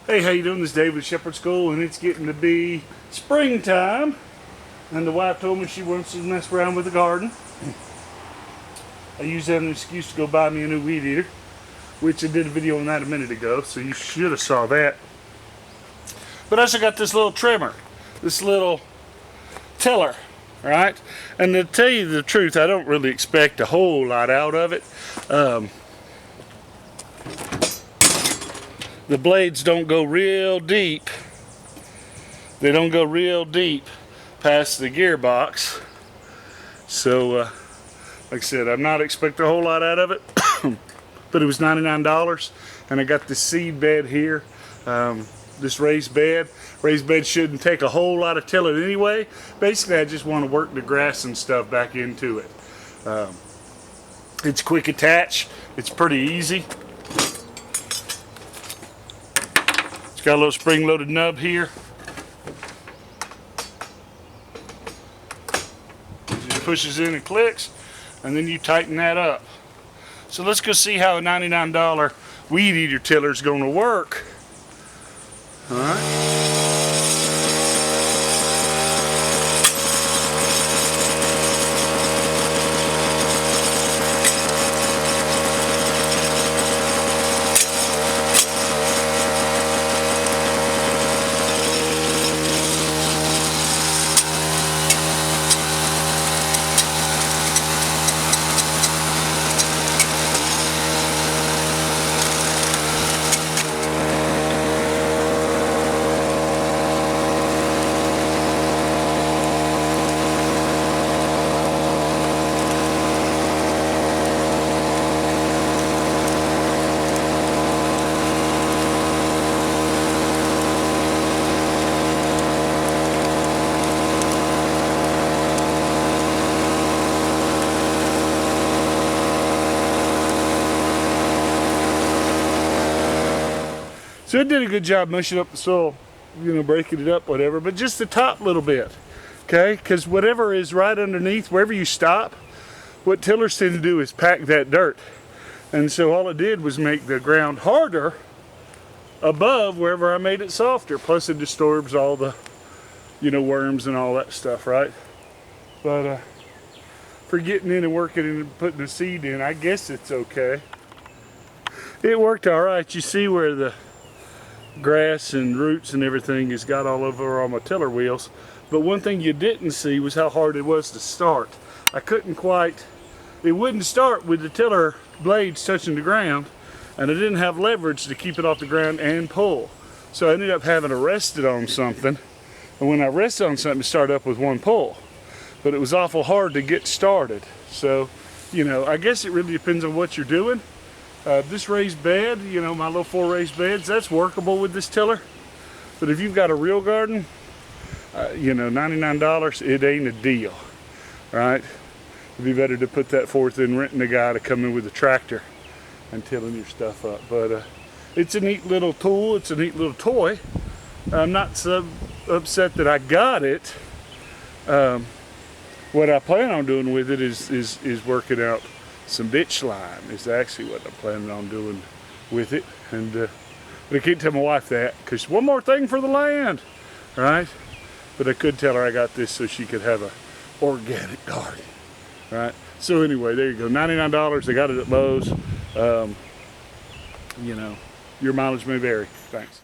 Hey, how you doing? This is Dave with Shepherd School, and it's getting to be springtime. And the wife told me she wants to mess around with the garden. I used that as an excuse to go buy me a new weed eater, which I did a video on that a minute ago, so you should have saw that. But I also got this little trimmer, this little tiller, right? And to tell you the truth, I don't really expect a whole lot out of it. The blades don't go real deep. They don't go real deep past the gearbox. So, like I said, I'm not expecting a whole lot out of it. But it was $99, and I got this seed bed here. This raised bed. Raised bed shouldn't take a whole lot of tilling anyway. Basically, I just want to work the grass and stuff back into it. It's quick attach. It's pretty easy. Got a little spring-loaded nub here. It just pushes in and clicks, and then you tighten that up. So let's go see how a $99 weed eater tiller is going to work. All right. So it did a good job mushing up the soil, breaking it up, whatever, but just the top little bit, okay? Because whatever is right underneath, wherever you stop, what tillers tend to do is pack that dirt. And so all it did was make the ground harder above wherever I made it softer. Plus it disturbs all the, worms and all that stuff, right? But for getting in and working and putting the seed in, I guess it's okay. It worked all right. You see where the grass and roots and everything has got all over on my tiller wheels, but one thing you didn't see was how hard it was to start. I couldn't quite, it wouldn't start with the tiller blades touching the ground, and I didn't have leverage to keep it off the ground and pull. So I ended up having to rest it on something, and when I rested on something, it started up with one pull, but it was awful hard to get started. So I guess it really depends on what you're doing. This raised bed, my little 4 raised beds, that's workable with this tiller. But if you've got a real garden, $99, it ain't a deal, right? It'd be better to put that forth than renting a guy to come in with a tractor and tilling your stuff up. But it's a neat little tool, it's a neat little toy. I'm not so upset that I got it. What I plan on doing with it is working out some ditch line is actually what I'm planning on doing with it. And but I can't tell my wife that because one more thing for the land, right? But I could tell her I got this so she could have a organic garden, right? So anyway, there you go, $99. I got it at Lowe's. Your mileage may vary. Thanks.